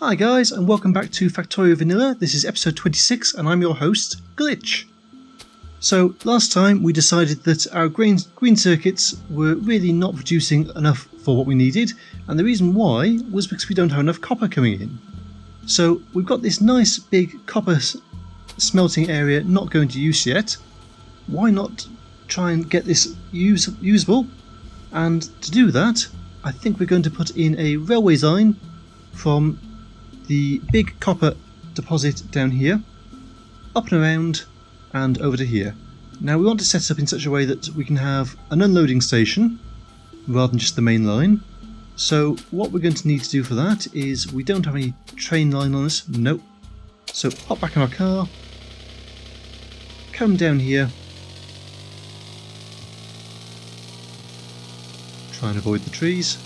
Hi guys, and welcome back to Factorio Vanilla. This is episode 26 and I'm your host, Glitch. So last time we decided that our green circuits were really not producing enough for what we needed, and the reason why was because we don't have enough copper coming in. So we've got this nice big copper smelting area not going to use yet. Why not try and get this usable? And to do that, I think we're going to put in a railway line from the big copper deposit down here, up and around, and over to here. Now we want to set it up in such a way that we can have an unloading station rather than just the main line. So what we're going to need to do for that is, we don't have any train line on us, nope. So hop back in our car, come down here, try and avoid the trees,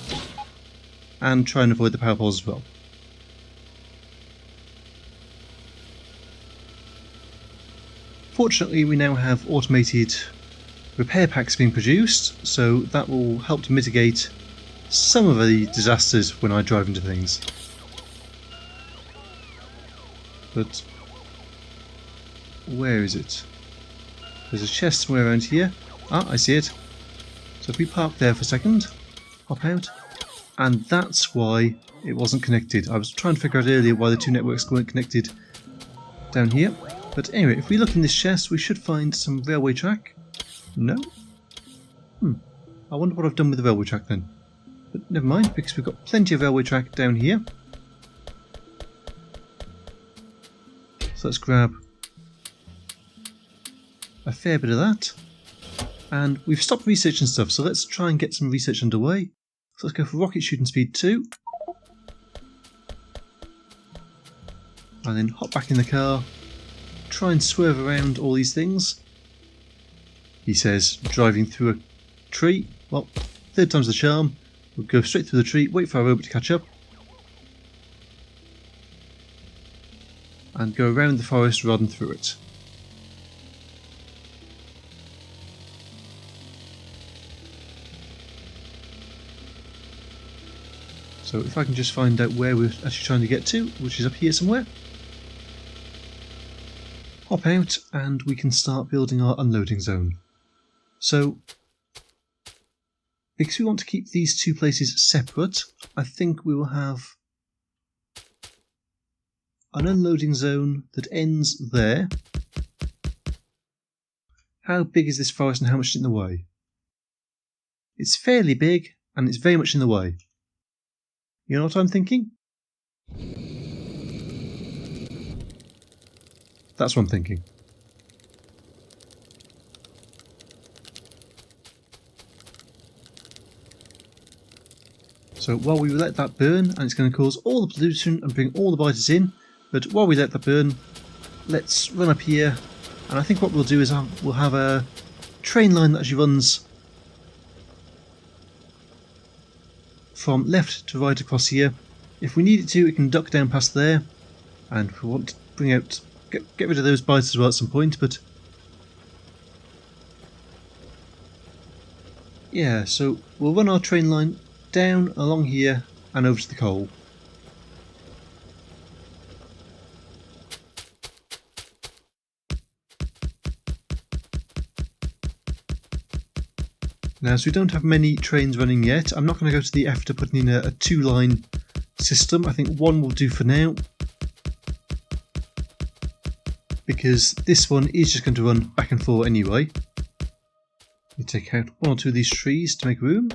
and try and avoid the power poles as well. Fortunately, we now have automated repair packs being produced, so that will help to mitigate some of the disasters when I drive into things. But where is it? There's a chest somewhere around here. Ah, I see it. So if we park there for a second, hop out, and that's why it wasn't connected. I was trying to figure out earlier why the two networks weren't connected down here. But anyway, if we look in this chest, we should find some railway track. No? I wonder what I've done with the railway track then. But never mind, because we've got plenty of railway track down here. So let's grab a fair bit of that. And we've stopped researching stuff, so let's try and get some research underway. So let's go for rocket shooting speed 2. And then hop back in the car. Try and swerve around all these things. He says driving through a tree. Well, third time's the charm. We'll go straight through the tree, wait for our robot to catch up, and go around the forest rather than through it. So if I can just find out where we're actually trying to get to, which is up here somewhere. Hop out and we can start building our unloading zone. So, because we want to keep these two places separate, I think we will have an unloading zone that ends there. How big is this forest and how much is in the way? It's fairly big and it's very much in the way. You know what I'm thinking? That's what I'm thinking. So while we let that burn, and it's going to cause all the pollution and bring all the biters in, but while we let that burn, let's run up here, and I think what we'll do is we'll have a train line that actually runs from left to right across here. If we need it to, it can duck down past there, and if we want to bring out get rid of those biters as well at some point, but yeah, so we'll run our train line down along here and over to the coal. Now, so we don't have many trains running yet. I'm not going to go to the effort of putting in a two-line system. I think one will do for now, because this one is just going to run back and forth anyway. We take out one or two of these trees to make room.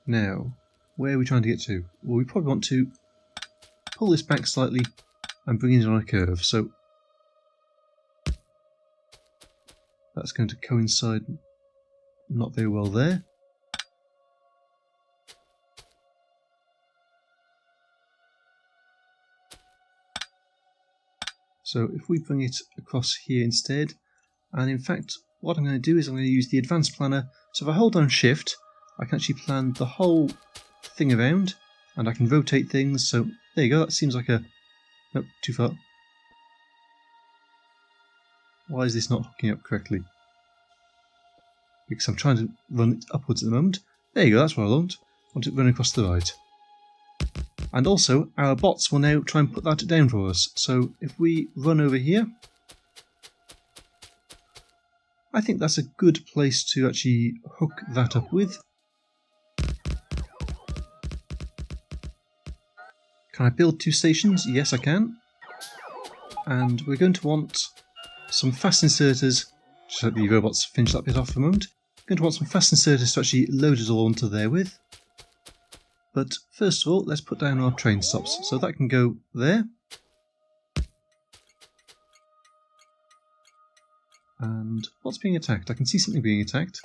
Now, where are we trying to get to? Well, we probably want to pull this back slightly and bring it on a curve, so that's going to coincide not very well there. So if we bring it across here instead, and in fact what I'm going to do is I'm going to use the advanced planner, so if I hold down shift I can actually plan the whole thing around, and I can rotate things, so there you go, that seems like a... nope, too far. Why is this not hooking up correctly? Because I'm trying to run it upwards at the moment. There you go, that's what I want it running across to the right. And also, our bots will now try and put that down for us. So if we run over here, I think that's a good place to actually hook that up with. Can I build 2 stations? Yes, I can. And we're going to want some fast inserters. Just let the robots finish that bit off for a moment. We're going to want some fast inserters to actually load it all onto there with. But first of all, let's put down our train stops. So that can go there. And what's being attacked? I can see something being attacked.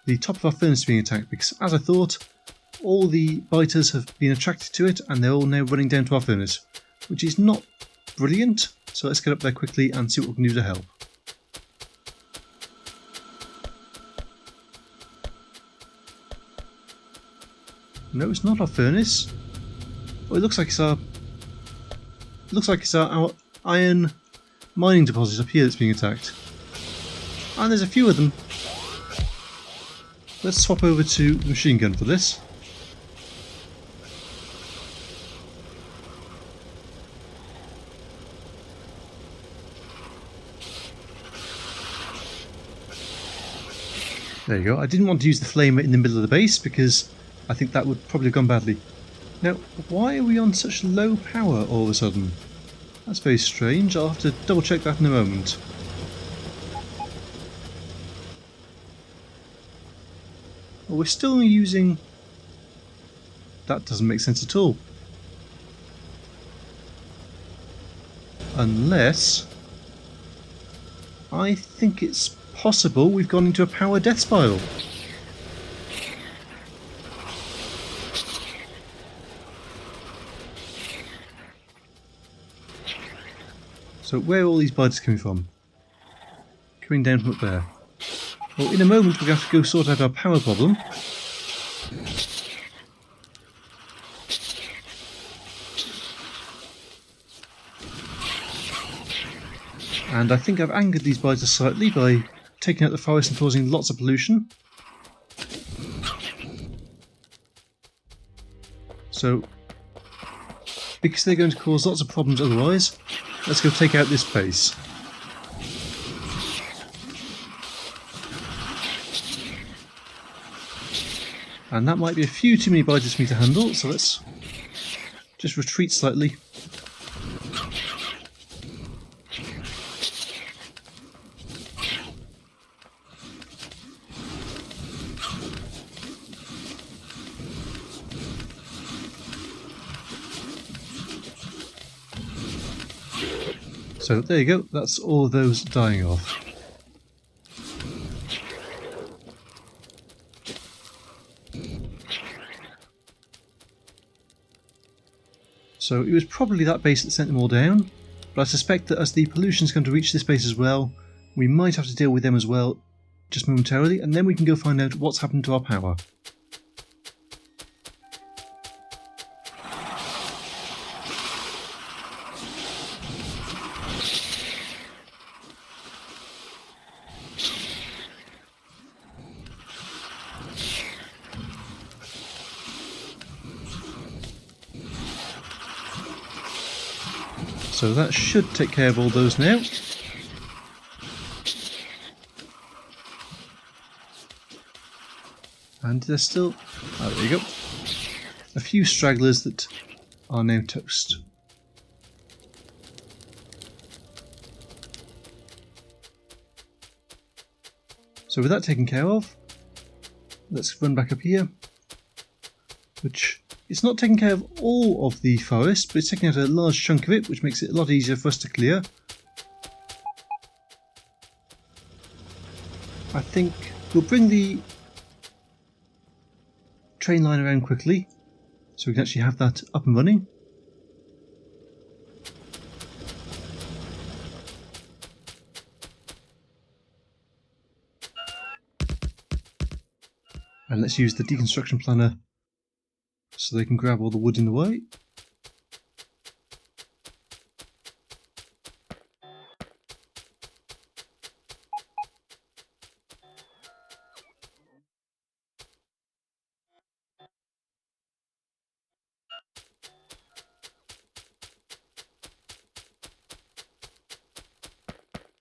The top of our furnace is being attacked because, as I thought, all the biters have been attracted to it and they're all now running down to our furnace, which is not brilliant. So let's get up there quickly and see what we can do to help. No, it's not our furnace. Oh, it looks like it's our our iron mining deposit up here that's being attacked. And there's a few of them. Let's swap over to the machine gun for this. There you go. I didn't want to use the flamer in the middle of the base because I think that would probably have gone badly. Now, why are we on such low power all of a sudden? That's very strange. I'll have to double check that in a moment. Well, we're still using... That doesn't make sense at all. Unless... I think it's possible we've gone into a power death spiral. So where are all these biters coming from? Coming down from up there. Well, in a moment we're going to have to go sort out our power problem. And I think I've angered these biters slightly by taking out the forest and causing lots of pollution. So, because they're going to cause lots of problems otherwise, let's go take out this base. And that might be a few too many biters for me to handle, so let's just retreat slightly. So there you go, that's all of those dying off. So it was probably that base that sent them all down, but I suspect that as the pollution is going to reach this base as well, we might have to deal with them as well, just momentarily, and then we can go find out what's happened to our power. So that should take care of all those now. And there's still, oh, there you go, a few stragglers that are now toast. So with that taken care of, let's run back up here, which it's not taking care of all of the forest, but it's taking out a large chunk of it, which makes it a lot easier for us to clear. I think we'll bring the train line around quickly, so we can actually have that up and running. And let's use the deconstruction planner so they can grab all the wood in the way.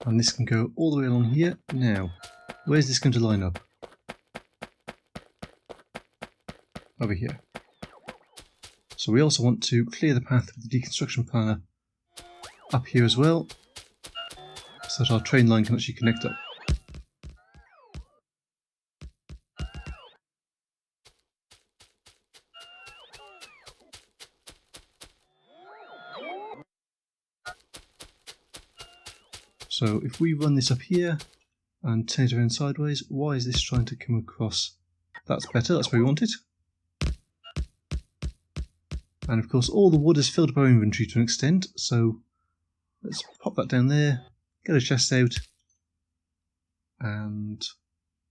And this can go all the way along here. Now, where's this going to line up? Over here. So we also want to clear the path with the deconstruction planner up here as well, so that our train line can actually connect up. So if we run this up here and turn it around sideways, why is this trying to come across? That's better, that's where we want it. And of course all the wood has filled up our inventory to an extent, so let's pop that down there, get a chest out, and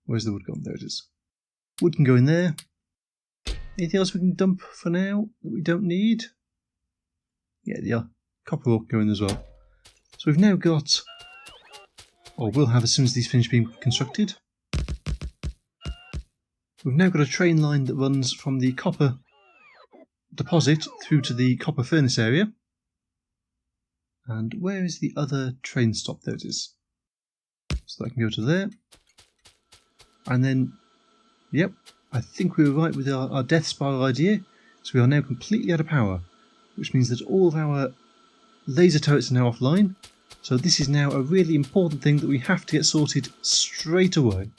where's the wood gone? There it is. Wood can go in there. Anything else we can dump for now that we don't need? Yeah, the copper ore can go in as well. So we've now got, or we'll have as soon as these finish being constructed, we've now got a train line that runs from the copper deposit through to the copper furnace area. And where is the other train stop? There it is. So that can go to there. And then, yep, I think we were right with our death spiral idea. So we are now completely out of power, which means that all of our laser turrets are now offline. So this is now a really important thing that we have to get sorted straight away.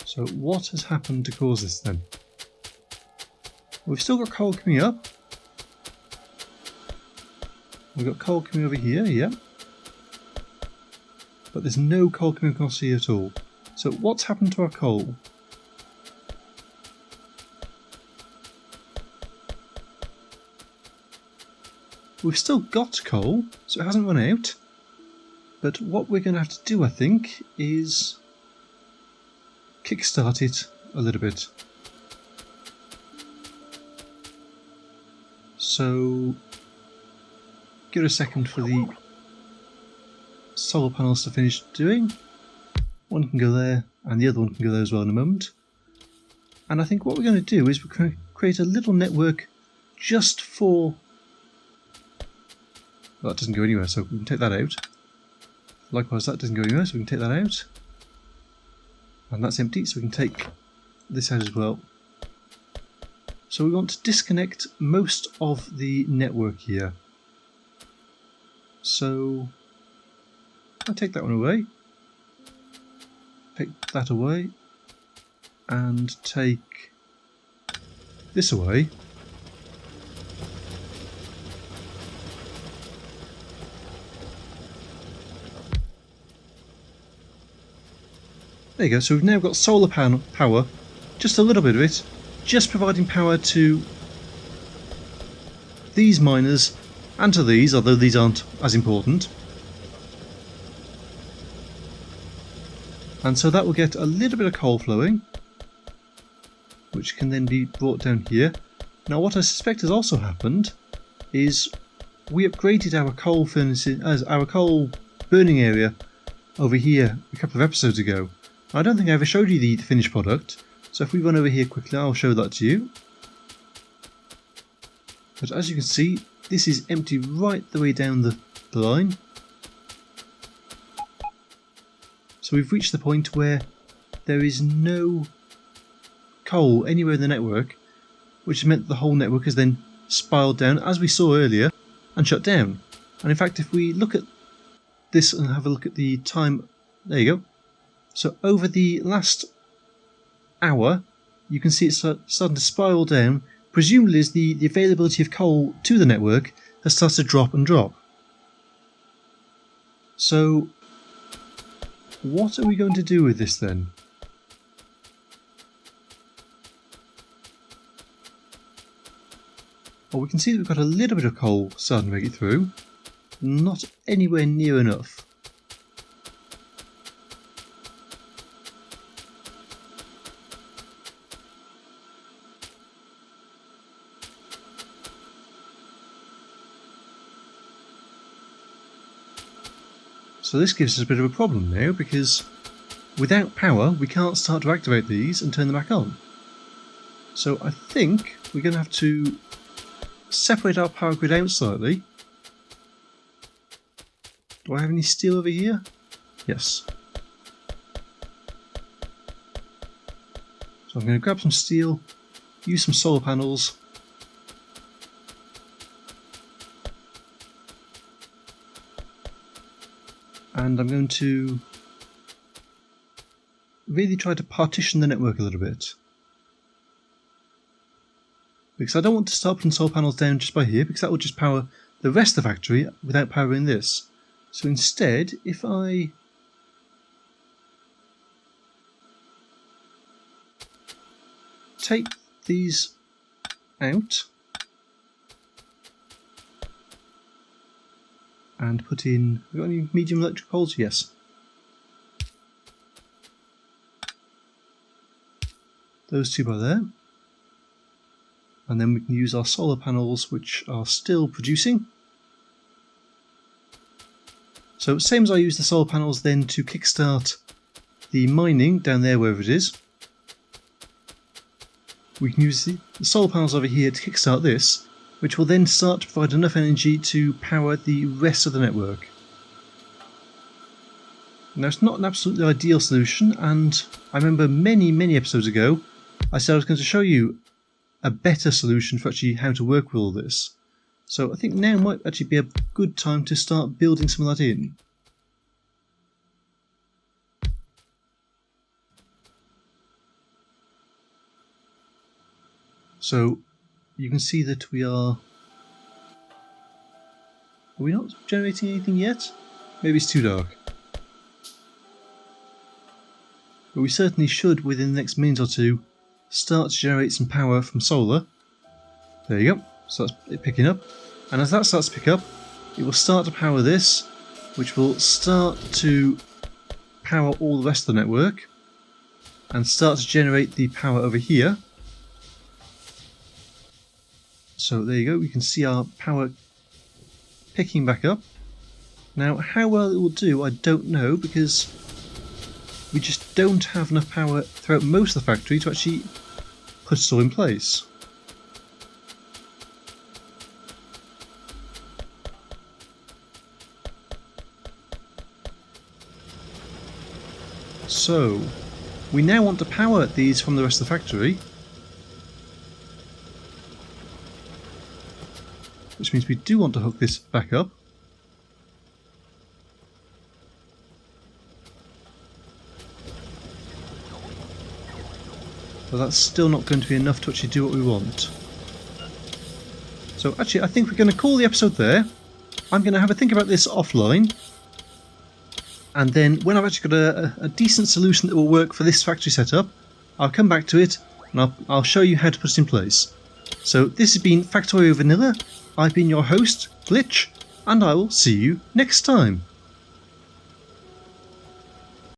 So what has happened to cause this then? We've still got coal coming up. We've got coal coming over here, yeah. But there's no coal coming across here at all. So what's happened to our coal? We've still got coal, so it hasn't run out. But what we're going to have to do, I think, is kickstart it a little bit. So give it a second for the solar panels to finish doing. One can go there and the other one can go there as well in a moment. And I think what we're going to do is we're going to create a little network just for... Well, that doesn't go anywhere, so we can take that out. Likewise, that doesn't go anywhere, so we can take that out. And that's empty, so we can take this out as well. So we want to disconnect most of the network here. So I'll take that one away, take that away, and take this away. There you go, so we've now got solar power, just a little bit of it, just providing power to these miners and to these, although these aren't as important. And so that will get a little bit of coal flowing, which can then be brought down here. Now what I suspect has also happened is we upgraded our coal furnaces, as our coal burning area over here a couple of episodes ago. I don't think I ever showed you the finished product, so if we run over here quickly I'll show that to you. But as you can see, this is empty right the way down the line. So we've reached the point where there is no coal anywhere in the network, which has meant the whole network has then spiraled down, as we saw earlier, and shut down. And in fact, if we look at this and have a look at the time, there you go. So over the last hour, you can see it's starting to spiral down, presumably as the availability of coal to the network has started to drop and drop. So what are we going to do with this then? Well, we can see that we've got a little bit of coal starting to make it through, not anywhere near enough. So this gives us a bit of a problem now, because without power we can't start to activate these and turn them back on. So I think we're going to have to separate our power grid out slightly. Do I have any steel over here? Yes. So I'm going to grab some steel, use some solar panels, and I'm going to really try to partition the network a little bit. Because I don't want to start putting solar panels down just by here, because that will just power the rest of the factory without powering this. So instead, if I take these out and put in, have we got any medium electric poles? Yes. Those two by there. And then we can use our solar panels, which are still producing. So same as I use the solar panels then to kickstart the mining down there, wherever it is. We can use the solar panels over here to kickstart this, which will then start to provide enough energy to power the rest of the network. Now it's not an absolutely ideal solution, and I remember many episodes ago I said I was going to show you a better solution for actually how to work with all this. So I think now might actually be a good time to start building some of that in. So you can see that we are we not generating anything yet? Maybe it's too dark. But we certainly should, within the next minute or two, start to generate some power from solar. There you go, starts picking up. And as that starts to pick up, it will start to power this, which will start to power all the rest of the network, and start to generate the power over here. So there you go, we can see our power picking back up. Now how well it will do I don't know, because we just don't have enough power throughout most of the factory to actually put it all in place. So we now want to power these from the rest of the factory, which means we do want to hook this back up. But that's still not going to be enough to actually do what we want. So actually I think we're going to call the episode there. I'm going to have a think about this offline, and then when I've actually got a decent solution that will work for this factory setup, I'll come back to it and I'll show you how to put it in place. So this has been Factorio Vanilla. I've been your host, Glitch, and I will see you next time.